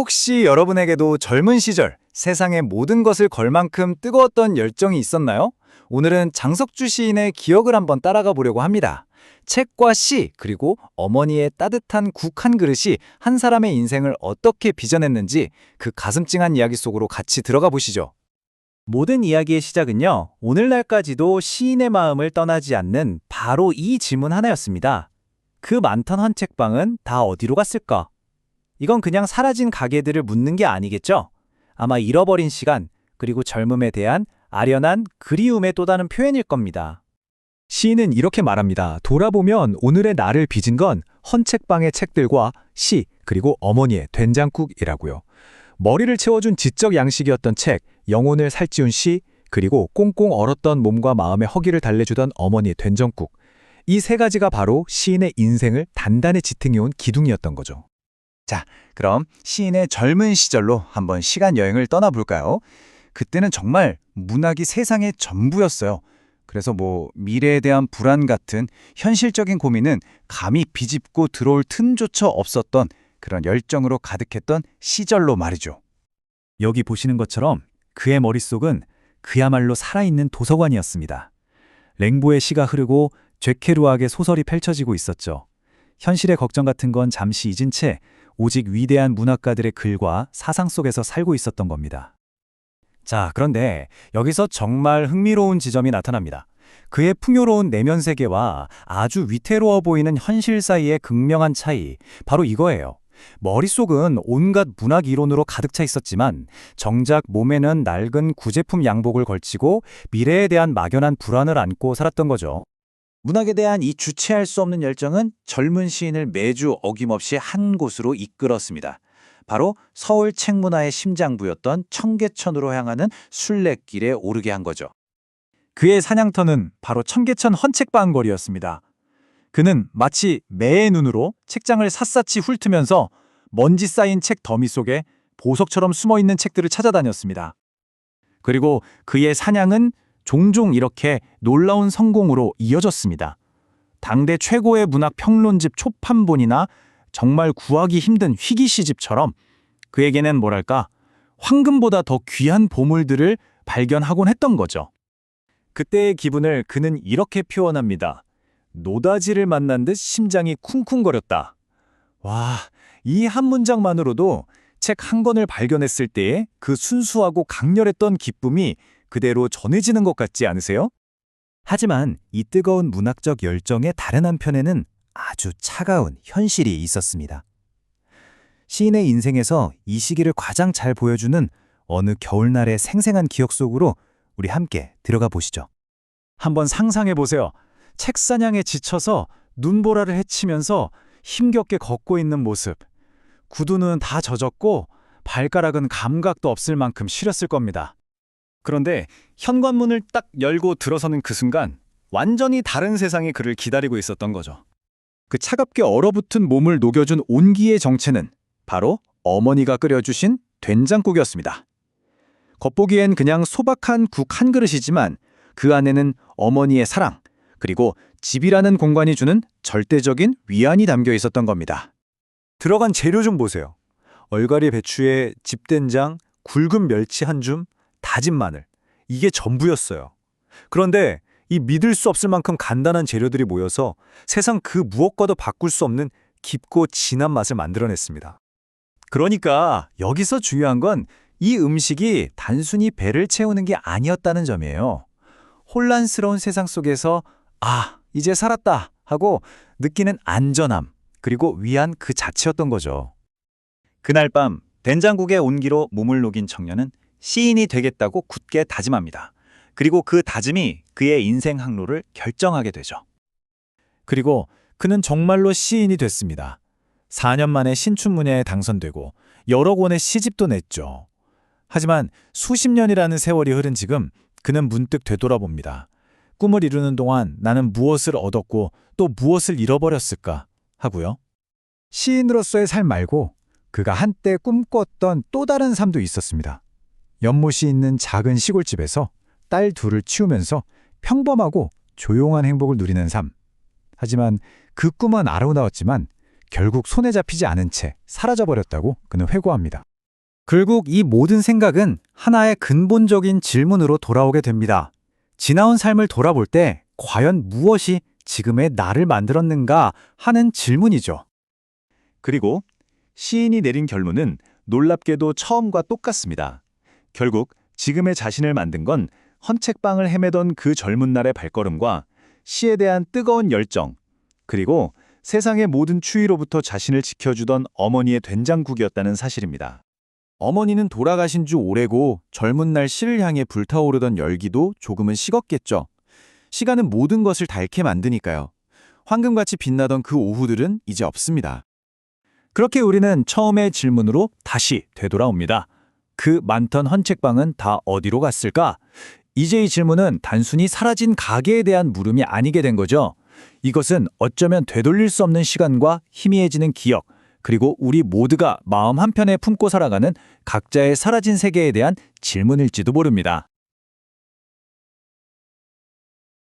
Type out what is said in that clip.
혹시 여러분에게도 젊은 시절 세상의 모든 것을 걸 만큼 뜨거웠던 열정이 있었나요? 오늘은 장석주 시인의 기억을 한번 따라가 보려고 합니다. 책과 시, 그리고 어머니의 따뜻한 국 한 그릇이 한 사람의 인생을 어떻게 빚어냈는지 그 가슴 찡한 이야기 속으로 같이 들어가 보시죠. 모든 이야기의 시작은요, 오늘날까지도 시인의 마음을 떠나지 않는 바로 이 질문 하나였습니다. 그 많던 헌책방은 다 어디로 갔을까? 이건 그냥 사라진 가게들을 묻는 게 아니겠죠? 아마 잃어버린 시간, 그리고 젊음에 대한 아련한 그리움의 또 다른 표현일 겁니다. 시인은 이렇게 말합니다. 돌아보면 오늘의 나를 빚은 건 헌책방의 책들과 시, 그리고 어머니의 된장국이라고요. 머리를 채워준 지적 양식이었던 책, 영혼을 살찌운 시, 그리고 꽁꽁 얼었던 몸과 마음의 허기를 달래주던 어머니의 된장국. 이 세 가지가 바로 시인의 인생을 단단히 지탱해온 기둥이었던 거죠. 자, 그럼 시인의 젊은 시절로 한번 시간 여행을 떠나볼까요? 그때는 정말 문학이 세상의 전부였어요. 그래서 미래에 대한 불안 같은 현실적인 고민은 감히 비집고 들어올 틈조차 없었던 그런 열정으로 가득했던 시절로 말이죠. 여기 보시는 것처럼 그의 머릿속은 그야말로 살아있는 도서관이었습니다. 랭보의 시가 흐르고 죄케루악의 소설이 펼쳐지고 있었죠. 현실의 걱정 같은 건 잠시 잊은 채 오직 위대한 문학가들의 글과 사상 속에서 살고 있었던 겁니다. 자, 그런데 여기서 정말 흥미로운 지점이 나타납니다. 그의 풍요로운 내면 세계와 아주 위태로워 보이는 현실 사이의 극명한 차이, 바로 이거예요. 머릿속은 온갖 문학 이론으로 가득 차 있었지만 정작 몸에는 낡은 구제품 양복을 걸치고 미래에 대한 막연한 불안을 안고 살았던 거죠. 문학에 대한 이 주체할 수 없는 열정은 젊은 시인을 매주 어김없이 한 곳으로 이끌었습니다. 바로 서울 책문화의 심장부였던 청계천으로 향하는 순례길에 오르게 한 거죠. 그의 사냥터는 바로 청계천 헌책방 거리였습니다. 그는 마치 매의 눈으로 책장을 샅샅이 훑으면서 먼지 쌓인 책 더미 속에 보석처럼 숨어있는 책들을 찾아다녔습니다. 그리고 그의 사냥은 종종 이렇게 놀라운 성공으로 이어졌습니다. 당대 최고의 문학 평론집 초판본이나 정말 구하기 힘든 희귀시집처럼 그에게는 황금보다 더 귀한 보물들을 발견하곤 했던 거죠. 그때의 기분을 그는 이렇게 표현합니다. 노다지를 만난 듯 심장이 쿵쿵거렸다. 와, 이 한 문장만으로도 책 한 권을 발견했을 때의 그 순수하고 강렬했던 기쁨이 그대로 전해지는 것 같지 않으세요? 하지만 이 뜨거운 문학적 열정의 다른 한편에는 아주 차가운 현실이 있었습니다. 시인의 인생에서 이 시기를 가장 잘 보여주는 어느 겨울날의 생생한 기억 속으로 우리 함께 들어가 보시죠. 한번 상상해 보세요. 책사냥에 지쳐서 눈보라를 헤치면서 힘겹게 걷고 있는 모습. 구두는 다 젖었고 발가락은 감각도 없을 만큼 시렸을 겁니다. 그런데 현관문을 딱 열고 들어서는 그 순간 완전히 다른 세상이 그를 기다리고 있었던 거죠. 그 차갑게 얼어붙은 몸을 녹여준 온기의 정체는 바로 어머니가 끓여주신 된장국이었습니다. 겉보기엔 그냥 소박한 국 한 그릇이지만 그 안에는 어머니의 사랑, 그리고 집이라는 공간이 주는 절대적인 위안이 담겨 있었던 겁니다. 들어간 재료 좀 보세요. 얼갈이 배추에 집된장, 굵은 멸치 한 줌, 다진 마늘. 이게 전부였어요. 그런데 이 믿을 수 없을 만큼 간단한 재료들이 모여서 세상 그 무엇과도 바꿀 수 없는 깊고 진한 맛을 만들어냈습니다. 그러니까 여기서 중요한 건 이 음식이 단순히 배를 채우는 게 아니었다는 점이에요. 혼란스러운 세상 속에서 이제 살았다 하고 느끼는 안전함, 그리고 위안 그 자체였던 거죠. 그날 밤 된장국의 온기로 몸을 녹인 청년은 시인이 되겠다고 굳게 다짐합니다. 그리고 그 다짐이 그의 인생 항로를 결정하게 되죠. 그리고 그는 정말로 시인이 됐습니다. 4년 만에 신춘문예에 당선되고 여러 권의 시집도 냈죠. 하지만 수십 년이라는 세월이 흐른 지금 그는 문득 되돌아봅니다. 꿈을 이루는 동안 나는 무엇을 얻었고 또 무엇을 잃어버렸을까 하고요. 시인으로서의 삶 말고 그가 한때 꿈꿨던 또 다른 삶도 있었습니다. 연못이 있는 작은 시골집에서 딸 둘을 치우면서 평범하고 조용한 행복을 누리는 삶. 하지만 그 꿈은 아름다웠지만 결국 손에 잡히지 않은 채 사라져버렸다고 그는 회고합니다. 결국 이 모든 생각은 하나의 근본적인 질문으로 돌아오게 됩니다. 지나온 삶을 돌아볼 때 과연 무엇이 지금의 나를 만들었는가 하는 질문이죠. 그리고 시인이 내린 결론은 놀랍게도 처음과 똑같습니다. 결국 지금의 자신을 만든 건 헌책방을 헤매던 그 젊은 날의 발걸음과 시에 대한 뜨거운 열정, 그리고 세상의 모든 추위로부터 자신을 지켜주던 어머니의 된장국이었다는 사실입니다. 어머니는 돌아가신 지 오래고 젊은 날 시를 향해 불타오르던 열기도 조금은 식었겠죠. 시간은 모든 것을 닳게 만드니까요. 황금같이 빛나던 그 오후들은 이제 없습니다. 그렇게 우리는 처음의 질문으로 다시 되돌아옵니다. 그 많던 헌책방은 다 어디로 갔을까? 이제 이 질문은 단순히 사라진 가게에 대한 물음이 아니게 된 거죠. 이것은 어쩌면 되돌릴 수 없는 시간과 희미해지는 기억, 그리고 우리 모두가 마음 한편에 품고 살아가는 각자의 사라진 세계에 대한 질문일지도 모릅니다.